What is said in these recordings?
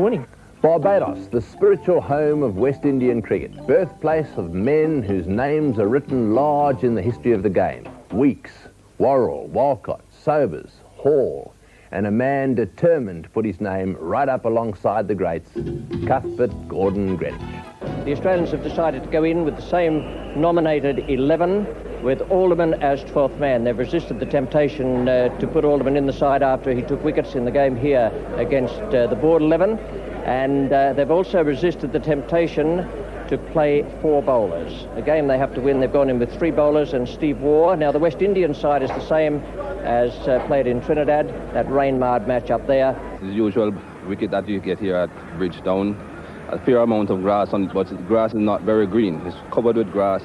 Winning. Barbados, the spiritual home of West Indian cricket, birthplace of men whose names are written large in the history of the game. Weeks, Worrell, Walcott, Sobers, Hall, and a man determined to put his name right up alongside the greats, Cuthbert Gordon Greenwich. The Australians have decided to go in with the same nominated 11, with Alderman as 12th man. They've resisted the temptation to put Alderman in the side after he took wickets in the game here against the Board 11, and they've also resisted the temptation to play 4 bowlers. A game they have to win. They've gone in with 3 bowlers and Steve Waugh. Now the West Indian side is the same as played in Trinidad, that rain-marred match up there. The usual wicket that you get here at Bridgetown. A fair amount of grass on it, but the grass is not very green. It's covered with grass.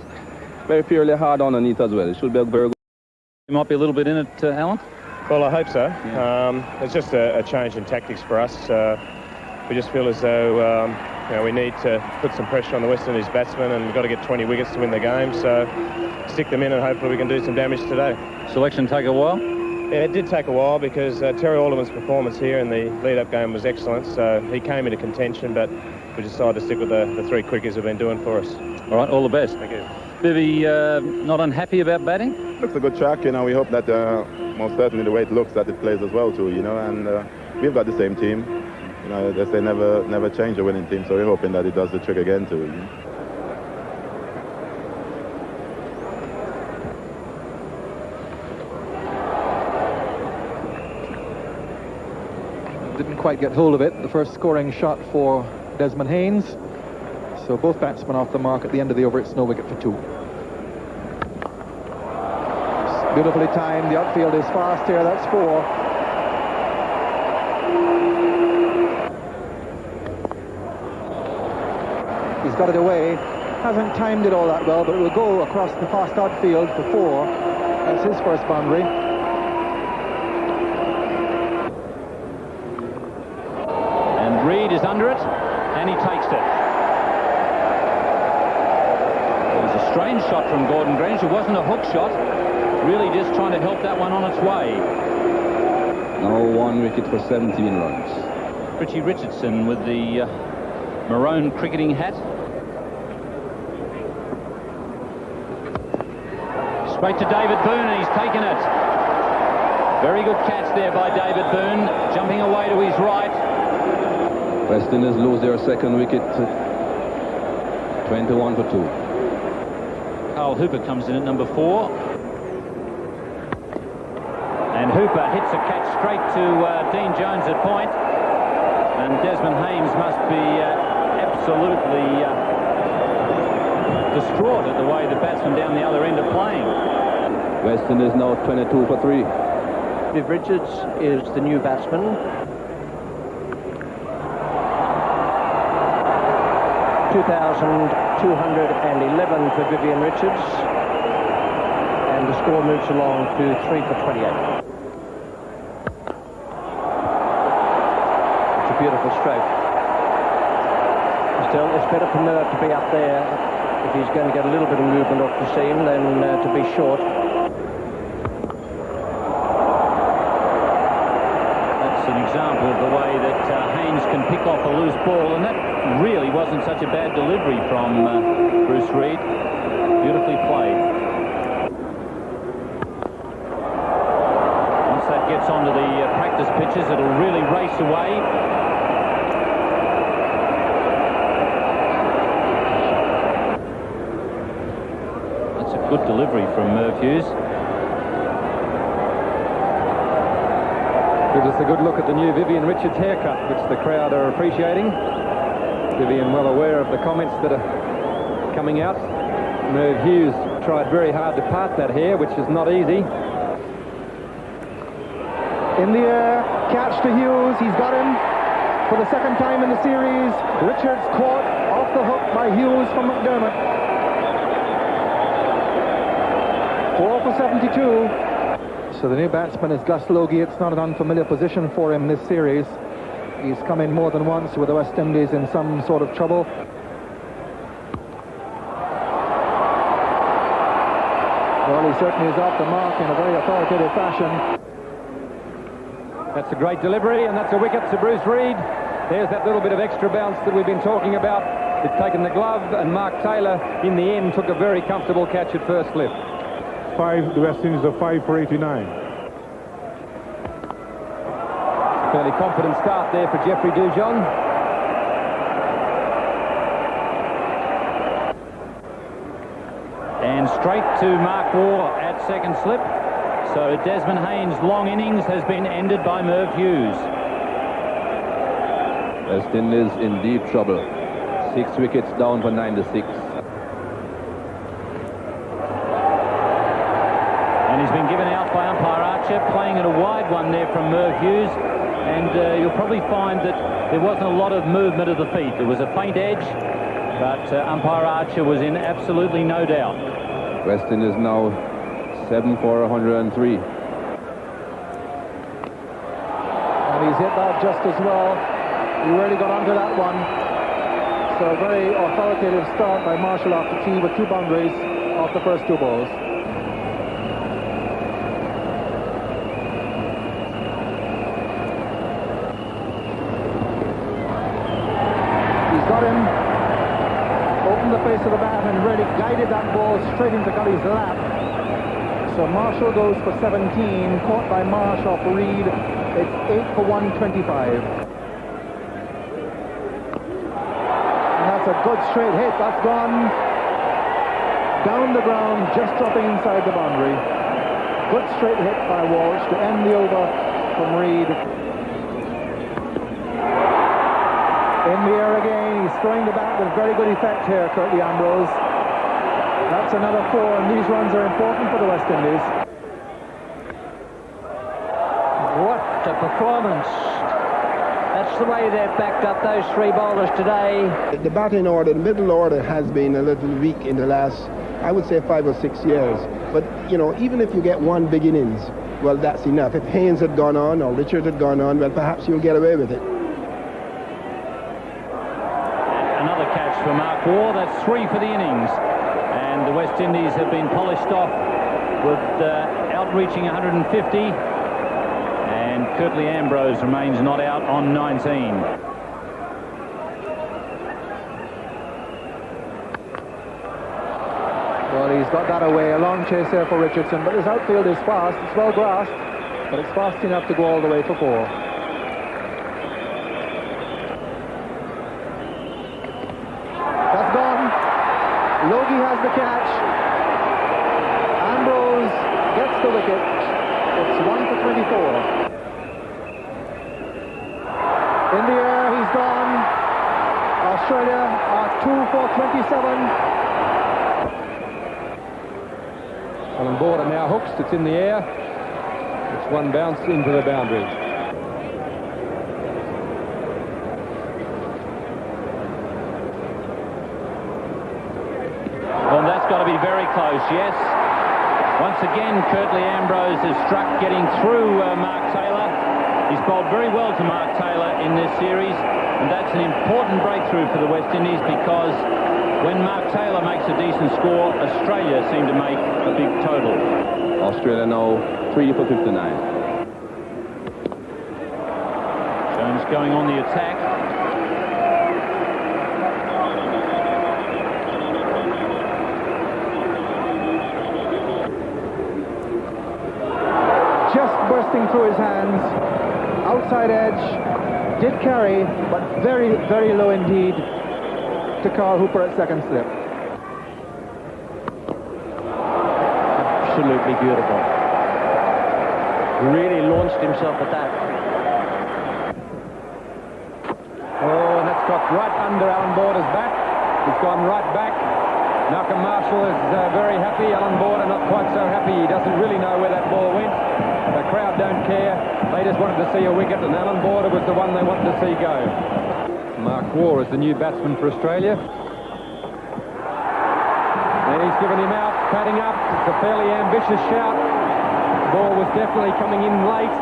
Very fairly hard underneath as well. It should be a very good. You might be a little bit in it, Alan? Well, I hope so. Yeah. It's just a change in tactics for us. We just feel as though we need to put some pressure on the West Indies batsmen, and we've got to get 20 wickets to win the game. So stick them in, and hopefully we can do some damage today. Selection take a while? Yeah, it did take a while because Terry Alderman's performance here in the lead-up game was excellent. So he came into contention, but we decided to stick with the 3 quickies have been doing for us. All right, all the best. Thank you. Vivi, not unhappy about batting? Looks a good track, we hope that most certainly the way it looks that it plays as well too, and we've got the same team. They say never change a winning team, so we're hoping that it does the trick again too. Didn't quite get hold of it. The first scoring shot for Desmond Haynes. So both batsmen off the mark at the end of the over. It's no wicket for 2. Beautifully timed. The outfield is fast here. That's 4. He's got it away. Hasn't timed it all that well, but it will go across the fast outfield for 4. That's his first boundary. And Reid is under it, and he takes it. It was a strange shot from Gordon Greenwich. It wasn't a hook shot. Really just trying to help that one on its way. Now 1 wicket for 17 runs. Richie Richardson with the maroon cricketing hat. Straight to David Boone, and he's taken it. Very good catch there by David Boone, jumping away to his right. West Indies lose their 2nd wicket, 21 for 2. Carl Hooper comes in at number 4. And Hooper hits a catch straight to Dean Jones at point. And Desmond Haynes must be absolutely distraught at the way the batsmen down the other end are playing. West Indies now 22 for 3. Viv Richards is the new batsman. 2,211 for Vivian Richards, and the score moves along to 3 for 28. It's a beautiful stroke. Still, it's better for Merv to be up there if he's going to get a little bit of movement off the seam than to be short. That's an example of the way that Haynes can pick off a loose ball, and that really wasn't such a bad delivery from Bruce Reid. Beautifully played. Once that gets onto the practice pitches, it'll really race away. That's a good delivery from Merv Hughes. Gives us a good look at the new Vivian Richards haircut, which the crowd are appreciating. Vivian well aware of the comments that are coming out. Merv Hughes tried very hard to part that hair, which is not easy. In the air, catch to Hughes. He's got him for the 2nd time in the series. Richards caught off the hook by Hughes from McDermott. 4 for 72. So the new batsman is Gus Logie. It's not an unfamiliar position for him this series. He's come in more than once with the West Indies in some sort of trouble. Well, he certainly is off the mark in a very authoritative fashion. That's a great delivery, and that's a wicket to Bruce Reid. There's that little bit of extra bounce that we've been talking about. It's taken the glove, and Mark Taylor, in the end, took a very comfortable catch at first slip. The West Indies are 5 for 89. Fairly confident start there for Jeffrey Dujon. And straight to Mark Waugh at second slip. So Desmond Haynes' long innings has been ended by Merv Hughes. West Indies in deep trouble. 6 wickets down for 9-6. And he's been given out by umpire Archer, playing at a wide one there from Merv Hughes. And you'll probably find that there wasn't a lot of movement of the feet. There was a faint edge, but umpire Archer was in absolutely no doubt. West Indies now 7 for 103. And he's hit that just as well. He really got onto that one. So a very authoritative start by Marshall after tea with 2 boundaries off the first 2 balls. He's got him, opened the face of the bat and really guided that ball straight into Gully's lap. So Marshall goes for 17, caught by Marsh off Reed. It's 8 for 125. And that's a good straight hit. That's gone down the ground, just dropping inside the boundary. Good straight hit by Walsh to end the over from Reed. In the air again, he's throwing the bat with very good effect here, Curtly Ambrose. That's another 4, and these runs are important for the West Indies. What a performance. That's the way they've backed up those 3 bowlers today. The batting order, the middle order, has been a little weak in the last, I would say, 5 or 6 years. But, you know, even if you get 1 big innings, well, that's enough. If Haynes had gone on or Richard had gone on, well, perhaps you'll get away with it. Another catch for Mark Waugh. That's 3 for the innings. And the West Indies have been polished off with outreaching 150. And Curtly Ambrose remains not out on 19. Well, he's got that away. A long chase there for Richardson, but his outfield is fast. It's well grasped, but it's fast enough to go all the way for 4. That's gone. Logie has the catch. Ambrose gets the wicket. It's 1 for 24. In the air, he's gone. Australia are 2 for 27. Alan Border now hooks. It's in the air. It's 1 bounce into the boundary. Well, that's got to be very close, yes. Once again, Curtly Ambrose has struck getting through Mark Taylor. He's bowled very well to Mark Taylor in this series, and that's an important breakthrough for the West Indies, because when Mark Taylor makes a decent score, Australia seem to make a big total. Australia now 3 for 59. Jones going on the attack. Just bursting through his hands. Outside edge. Did carry, but very, very low indeed to Carl Hooper at second slip. Absolutely beautiful. Really launched himself at that. Oh, and that's got right under Alan Border's bat. It's gone right back. Malcolm Marshall is very happy. Alan Border not quite so happy. He doesn't really know where that ball went. The crowd don't care. They just wanted to see a wicket, and Alan Border was the one they wanted to see go. Mark Waugh is the new batsman for Australia. And he's given him out, padding up. It's a fairly ambitious shout. The ball was definitely coming in late.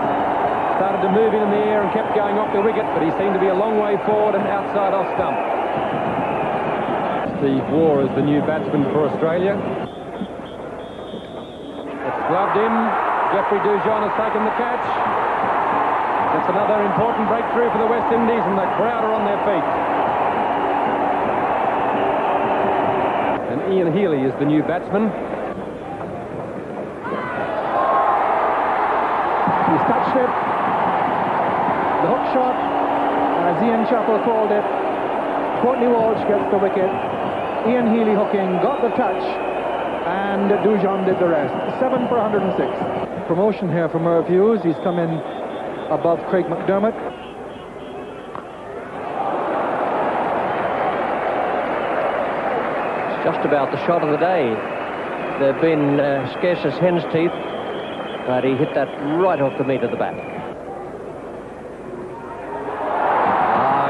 Started to move in the air and kept going off the wicket, but he seemed to be a long way forward and outside off stump. Steve Waugh is the new batsman for Australia. It's gloved him. Jeffrey Dujon has taken the catch. It's another important breakthrough for the West Indies, and the crowd are on their feet. And Ian Healy is the new batsman. He's touched it. The hook shot, as Ian Chappell called it. Courtney Walsh gets the wicket. Ian Healy hooking, got the touch, and Dujon did the rest. 7 for 106. Promotion here for Merv Hughes. He's come in above Craig McDermott. It's just about the shot of the day. They've been scarce as hen's teeth, but he hit that right off the meat of the bat.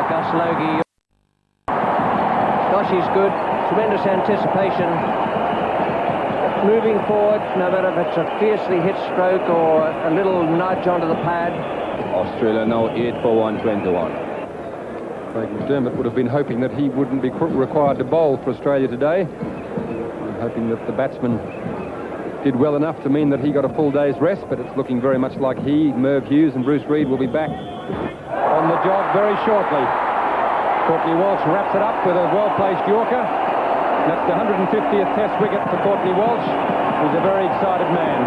Gus Logie. Gosh, he's good. Tremendous anticipation. Moving forward, no matter if it's a fiercely hit stroke or a little nudge onto the pad. Australia now 8 for 121. Craig McDermott would have been hoping that he wouldn't be required to bowl for Australia today. Hoping that the batsman did well enough to mean that he got a full day's rest, but it's looking very much like he, Merv Hughes and Bruce Reid will be back on the job very shortly. Courtney Walsh wraps it up with a well-placed Yorker. That's the 150th Test wicket for Courtney Walsh, who's a very excited man.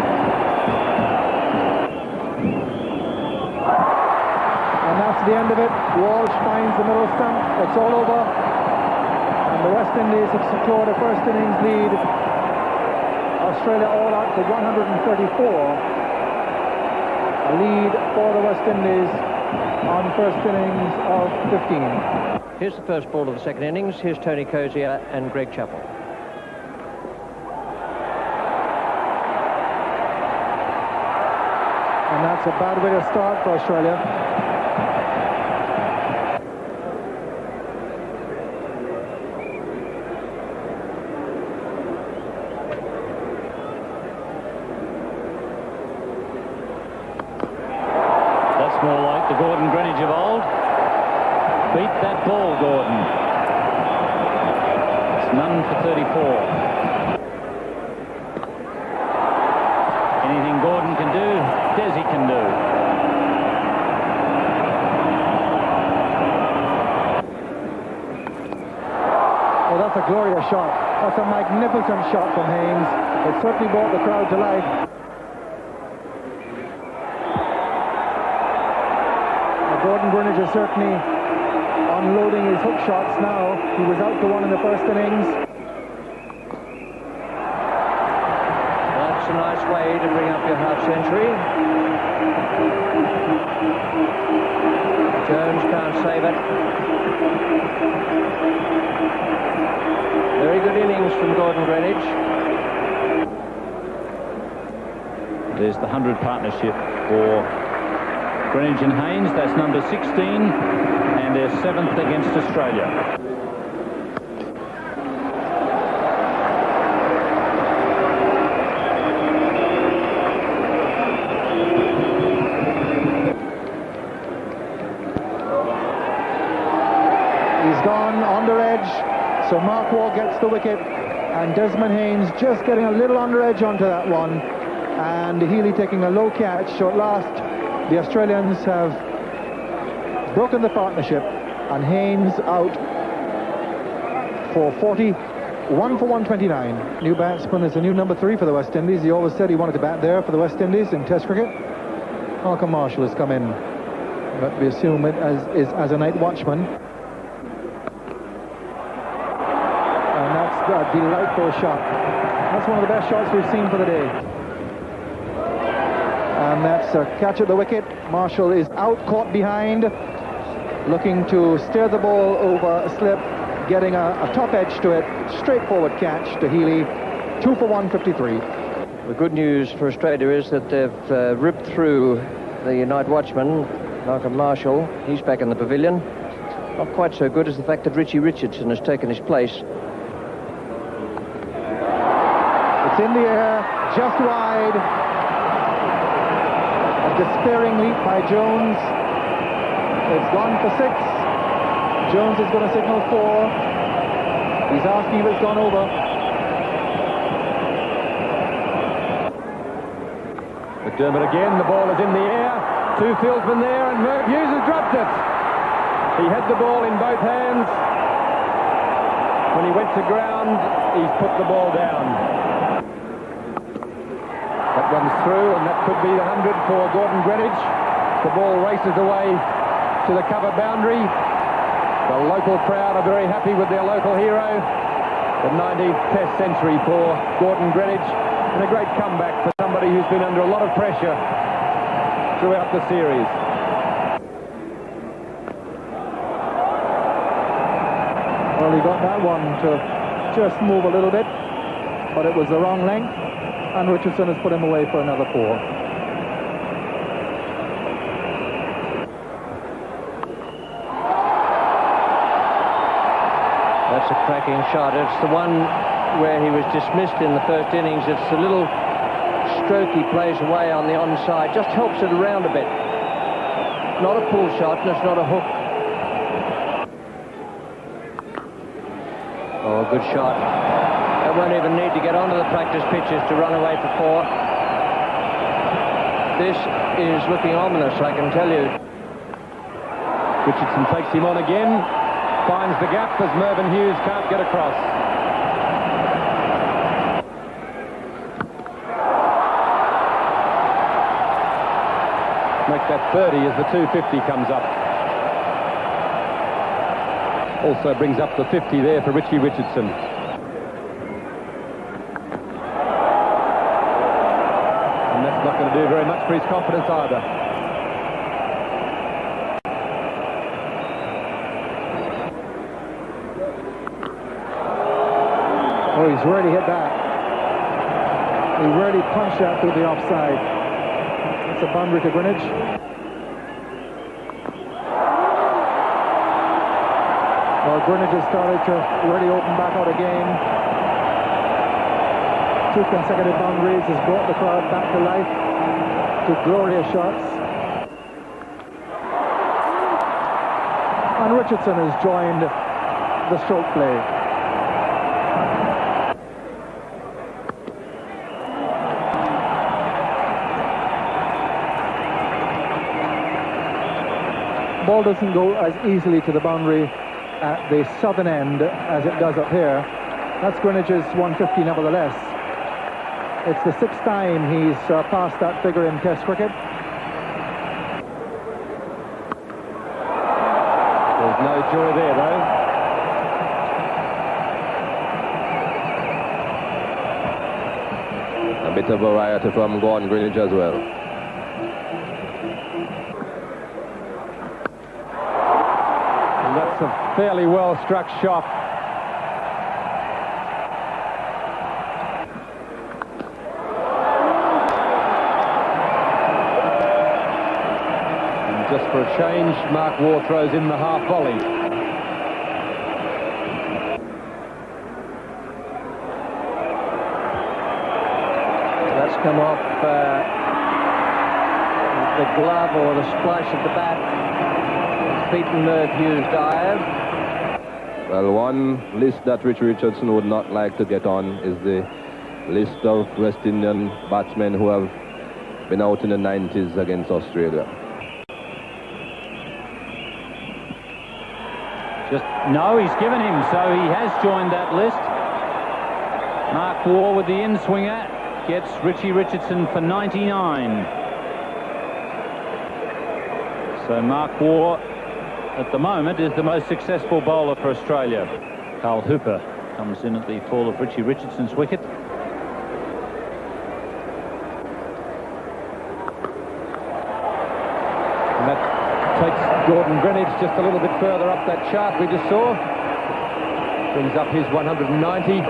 And that's the end of it. Walsh finds the middle stump. It's all over. And the West Indies have secured a first innings lead. Australia all out for 134. A lead for the West Indies on first innings of 15. Here's the first ball of the second innings. Here's Tony Cozier and Greg Chappell. And that's a bad way to start for Australia. That's more like the Gordon Greenwich of old. Beat that ball, Gordon. It's none for 34. Anything Gordon can do, Desi can do. Oh, that's a glorious shot. That's a magnificent shot from Haynes. It certainly brought the crowd to life. Gordon Greenwich is certainly unloading his hook shots now. He was out to one in the first innings. That's a nice way to bring up your half century. Jones can't save it. Very good innings from Gordon Greenwich. There's the 100 partnership for Greenwich and Haynes. That's number 16, and they're 7th against Australia. He's gone under edge, so Mark Waugh gets the wicket, and Desmond Haynes just getting a little under edge onto that one, and Healy taking a low catch. So at last the Australians have broken the partnership, and Haynes out for 40, 1 for 129. New batsman is the new number 3 for the West Indies. He always said he wanted to bat there for the West Indies in Test cricket. Malcolm Marshall has come in, but we assume it as a night watchman. And that's a delightful shot. That's one of the best shots we've seen for the day. And that's a catch at the wicket. Marshall is out, caught behind, looking to steer the ball over a slip, getting a top edge to it. Straightforward catch to Healy. 2 for 153. The good news for Australia is that they've ripped through the night watchman, Malcolm Marshall. He's back in the pavilion. Not quite so good as the fact that Richie Richardson has taken his place. It's in the air, just wide. A despairing leap by Jones. It's 1 for 6. Jones is going to signal 4. He's asking if it's gone over. McDermott again, the ball is in the air. Two fieldsmen there, and Merv Hughes has dropped it. He had the ball in both hands. When he went to ground, he's put the ball down. That one's through, and that could be the 100 for Gordon Greenwich. The ball races away to the cover boundary. The local crowd are very happy with their local hero. The 19th Test century for Gordon Greenwich, and a great comeback for somebody who's been under a lot of pressure throughout the series. Well, he got that one to just move a little bit, but it was the wrong length, and Richardson has put him away for another 4. That's a cracking shot. It's the one where he was dismissed in the first innings. It's the little stroke he plays away on the onside. Just helps it around a bit. Not a pull shot, and it's not a hook. Oh, good shot. They won't even need to get onto the practice pitches to run away for 4. This is looking ominous, I can tell you. Richardson takes him on again, finds the gap as Mervyn Hughes can't get across. Make that 30 as the 250 comes up. Also brings up the 50 there for Richie Richardson. And that's not going to do very much for his confidence either. Oh, he's really hit that. He really punched that through the offside. It's a boundary to Greenwich. Well, Greenwich has started to really open back out again. 2 consecutive boundaries has brought the crowd back to life. 2 glorious shots. And Richardson has joined the stroke play. Ball doesn't go as easily to the boundary at the southern end as it does up here. That's Greenwich's 150 nevertheless. It's the 6th time he's passed that figure in Test cricket. There's no joy there though. A bit of variety from Gordon Greenwich as well. That's a fairly well-struck shot. And just for a change, Mark Waugh throws in the half volley. That's come off the glove or the splice of the bat. Beaten Merv Hughes dive. Well, one list that Richie Richardson would not like to get on is the list of West Indian batsmen who have been out in the 90s against Australia. No, he's given him, so he has joined that list. Mark Waugh with the in-swinger gets Richie Richardson for 99. So Mark Waugh at the moment is the most successful bowler for Australia. Carl Hooper comes in at the fall of Richie Richardson's wicket. And that takes Gordon Greenwich just a little bit further up that chart we just saw. Brings up his 190. He didn't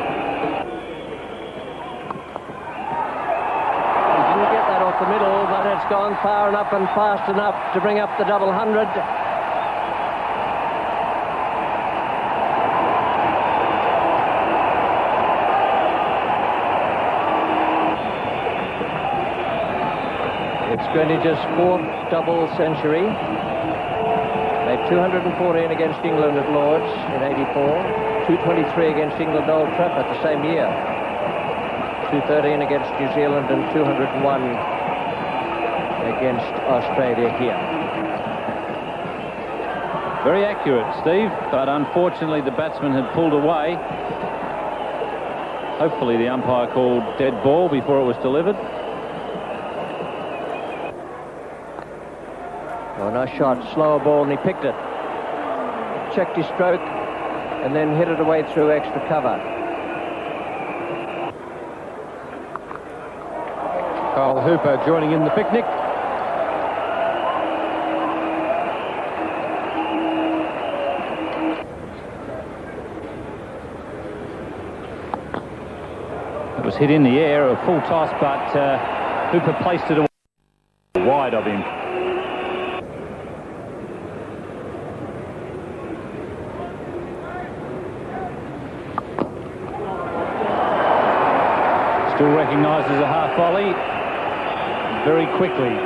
get that off the middle, but it's gone far enough and fast enough to bring up the double 100. It's Greenwich's 4th double century. Made 214 against England at Lord's in '84, 223 against England Old Trafford the same year, 213 against New Zealand and 201 against Australia here. Very accurate, Steve, but unfortunately the batsman had pulled away. Hopefully the umpire called dead ball before it was delivered. Oh, nice shot, slower ball, and he picked it. Checked his stroke and then hit it away through extra cover. Carl Hooper joining in the picnic. It was hit in the air, a full toss, but Hooper placed it wide of him. Still recognised as a half volley very quickly.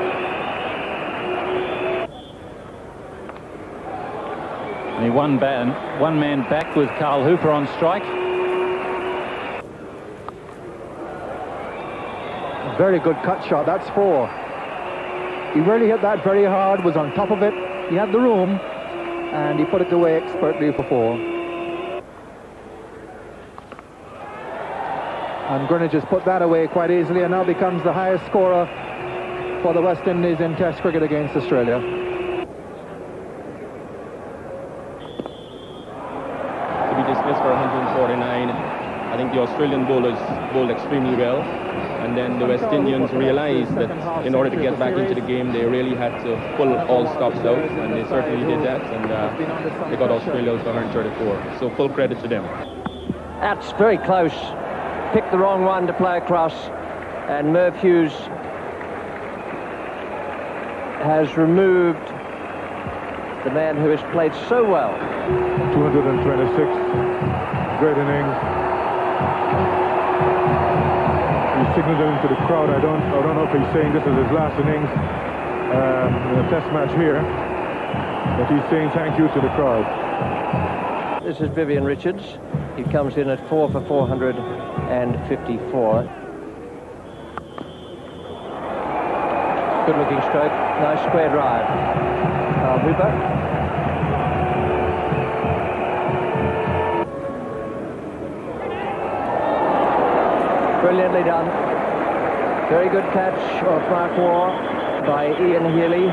Only one man back with Carl Hooper on strike. Very good cut shot, that's 4. He really hit that very hard, was on top of it. He had the room, and he put it away expertly for 4. And Greenwich has put that away quite easily, and now becomes the highest scorer for the West Indies in Test cricket against Australia. To be dismissed for 149. I think the Australian bowlers bowled extremely well. And then the West Indians realized that in order to get back into the game, they really had to pull all stops out, and they certainly did that, and they got Australia out for 134. So full credit to them. That's very close. Picked the wrong one to play across, and Merv Hughes has removed the man who has played so well. 226, great innings. He signaled it into the crowd. I don't know if he's saying this is his last innings in a test match here, but he's saying thank you to the crowd. This is Vivian Richards. He comes in at 4 for 454. Good looking stroke, nice square drive. Carl Hooper. Brilliantly done. Very good catch of Mark Waugh by Ian Healy.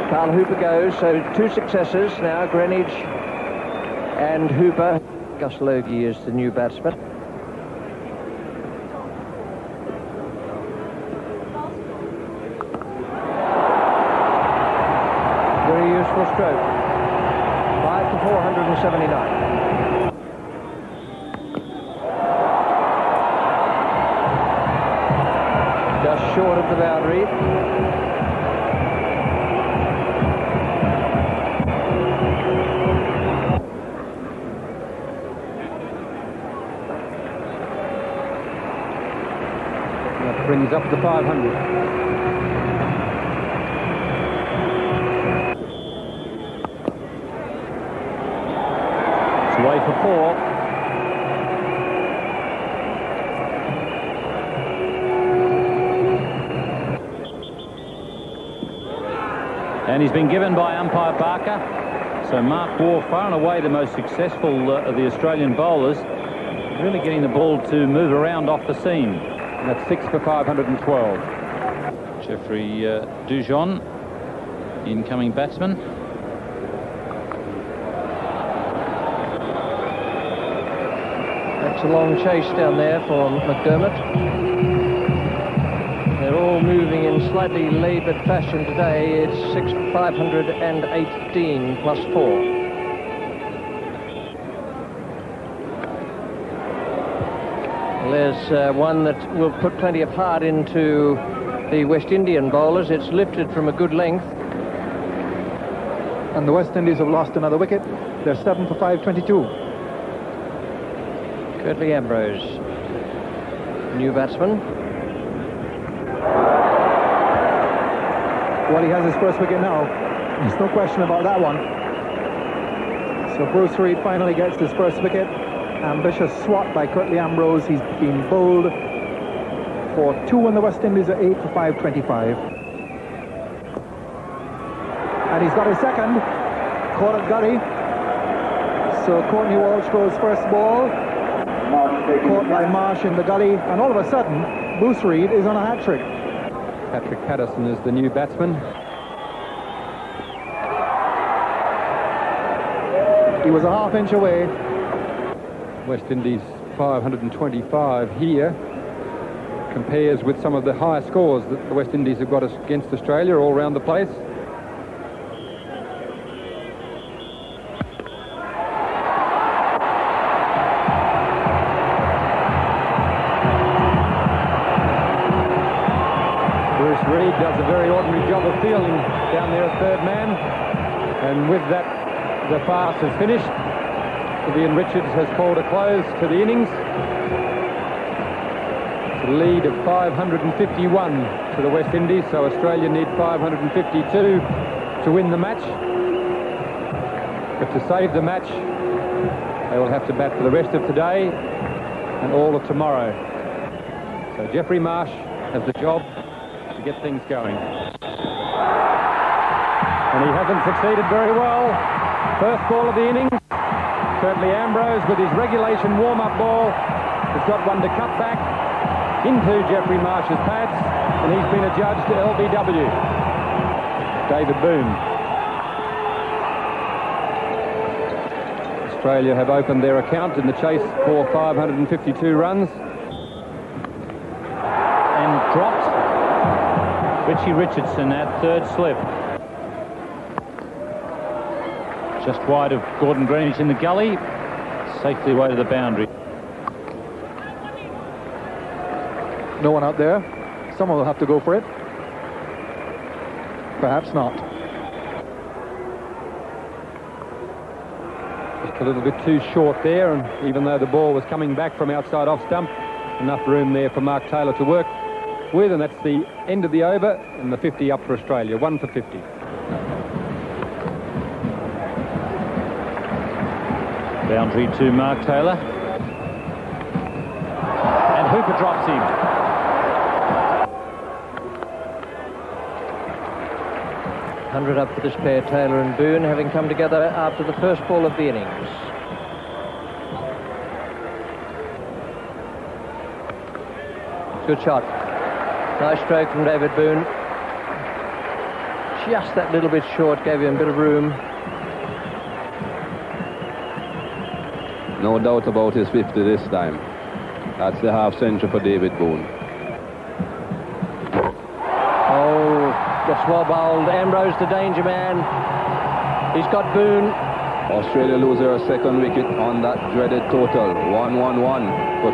Carl Hooper goes, so 2 successes now, Greenwich and Hooper. Gus Logie is the new batsman. Very useful stroke. 5 for 479. Just short of the boundary. That brings up the 500. It's away for 4. And he's been given by umpire Barker. So Mark Waugh, far and away the most successful of the Australian bowlers, really getting the ball to move around off the seam. And that's 6 for 512. Jeffrey Dujon, incoming batsman. That's a long chase down there for McDermott. They're all moving in slightly laboured fashion today. It's 518 plus 4. There's one that will put plenty of heart into the West Indian bowlers. It's lifted from a good length. And the West Indies have lost another wicket. They're 7 for 522. Curtly Ambrose, new batsman. Well, he has his first wicket now. There's no question about that one. So Bruce Reid finally gets his first wicket. Ambitious swat by Curtly Ambrose. He's been bowled for 2 and the West Indies are 8 for 5.25. And he's got his second. Caught at Gully. So Courtney Walsh throws first ball. Caught by Marsh in the gully. And all of a sudden, Bruce Reid is on a hat-trick. Patrick Patterson is the new batsman. He was a half inch away. West Indies 525 here. Compares with some of the higher scores that the West Indies have got against Australia all around the place. Bruce Reid does a very ordinary job of fielding down there at third man, and with that the fast is finished. Vivian Richards has called a close to the innings. It's a lead of 551 to the West Indies, so Australia need 552 to win the match. But to save the match, they will have to bat for the rest of today and all of tomorrow. So Jeffrey Marsh has the job to get things going. And he hasn't succeeded very well. First ball of the innings. Curtly Ambrose with his regulation warm-up ball has got one to cut back into Jeffrey Marsh's pads, and he's been adjudged to LBW. David Boone. Australia have opened their account in the chase for 552 runs. And dropped Richie Richardson at third slip. Just wide of Gordon Greenwich in the gully, safely away to the boundary. No one out there. Someone will have to go for it. Perhaps not. Just a little bit too short there, and even though the ball was coming back from outside off stump, enough room there for Mark Taylor to work with, and that's the end of the over, and the 50 up for Australia, 1 for 50. Boundary to Mark Taylor. And Hooper drops him. $100 up for this pair, Taylor and Boone, having come together after the first ball of the innings. Good shot. Nice stroke from David Boone. Just that little bit short, gave him a bit of room. No doubt about his 50 this time. That's the half century for David Boone. Oh, gets well bowled. Ambrose, the danger man. He's got Boone. Australia lose their second wicket on that dreaded total. 1-1-1 for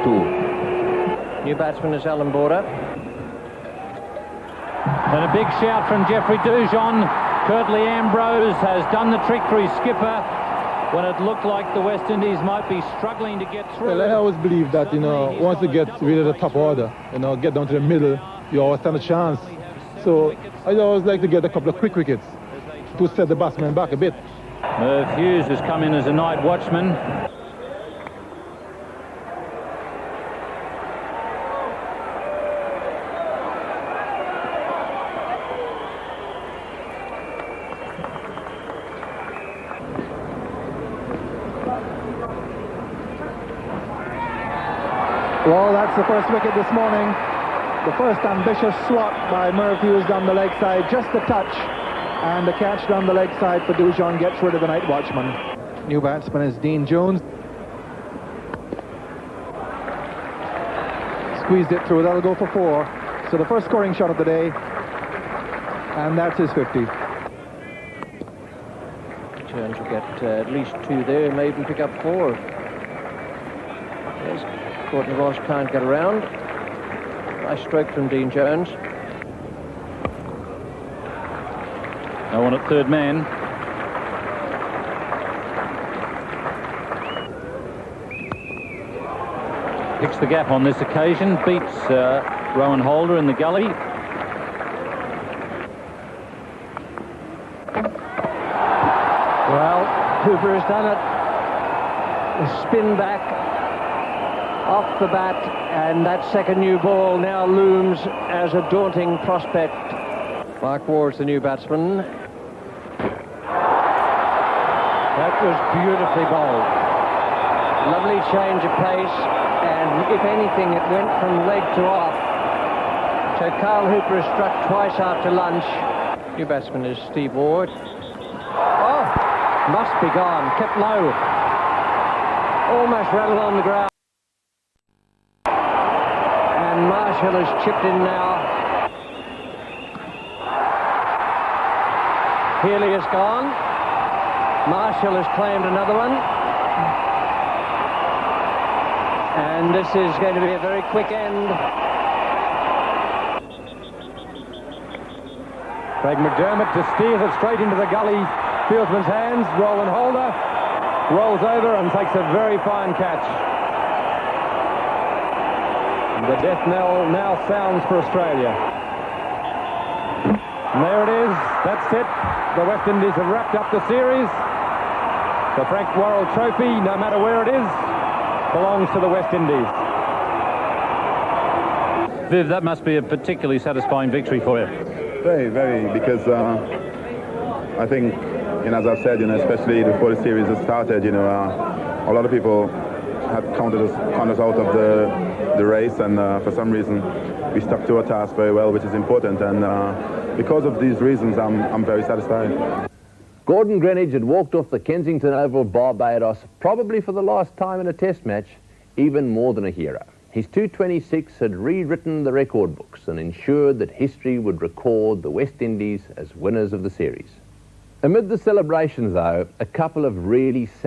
2. New batsman is Alan Border. And a big shout from Jeffrey Dujon. Curtly Ambrose has done the trick for his skipper when it looked like the West Indies might be struggling to get through. Well, I always believe that, once you get rid of the top order, get down to the middle, you always stand a chance. So I always like to get a couple of quick wickets to set the batsman back a bit. Merv Hughes has come in as a night watchman. Well, that's the first wicket this morning. The first ambitious slot by Merv Hughes down the leg side, just a touch. And the catch down the leg side for Dujon gets rid of the night watchman. New batsman is Dean Jones. Squeezed it through, that'll go for 4. So the first scoring shot of the day. And that's his 50. Jones will get at least 2 there, may even pick up 4. Yes. Courtney Walsh can't get around. Nice stroke from Dean Jones. No one at third man. Picks the gap on this occasion. Beats Rowan Holder in the gully. Well, Hooper has done it. A spin back. off the bat, and that second new ball now looms as a daunting prospect. Mark Ward's the new batsman. That was beautifully bowled. Lovely change of pace, and if anything, it went from leg to off. So Carl Hooper has struck twice after lunch. New batsman is Steve Ward. Oh, must be gone, kept low. Almost rattled on the ground. And Marshall has chipped in now. Healy is gone. Marshall has claimed another one. And this is going to be a very quick end. Craig McDermott just steers it straight into the gully fieldsman's hands. Roland Holder rolls over and takes a very fine catch. The death knell now sounds for Australia. And there it is. That's it. The West Indies have wrapped up the series. The Frank Worrell Trophy, no matter where it is, belongs to the West Indies. Viv, that must be a particularly satisfying victory for you. Very, very, because I think, as I've said, especially before the series has started, a lot of people had counted us out of the race, and for some reason we stuck to our task very well, which is important, and because of these reasons I'm very satisfied. Gordon Greenidge had walked off the Kensington Oval of Barbados, probably for the last time in a test match, even more than a hero. His 226 had rewritten the record books and ensured that history would record the West Indies as winners of the series. Amid the celebrations, though, a couple of really sad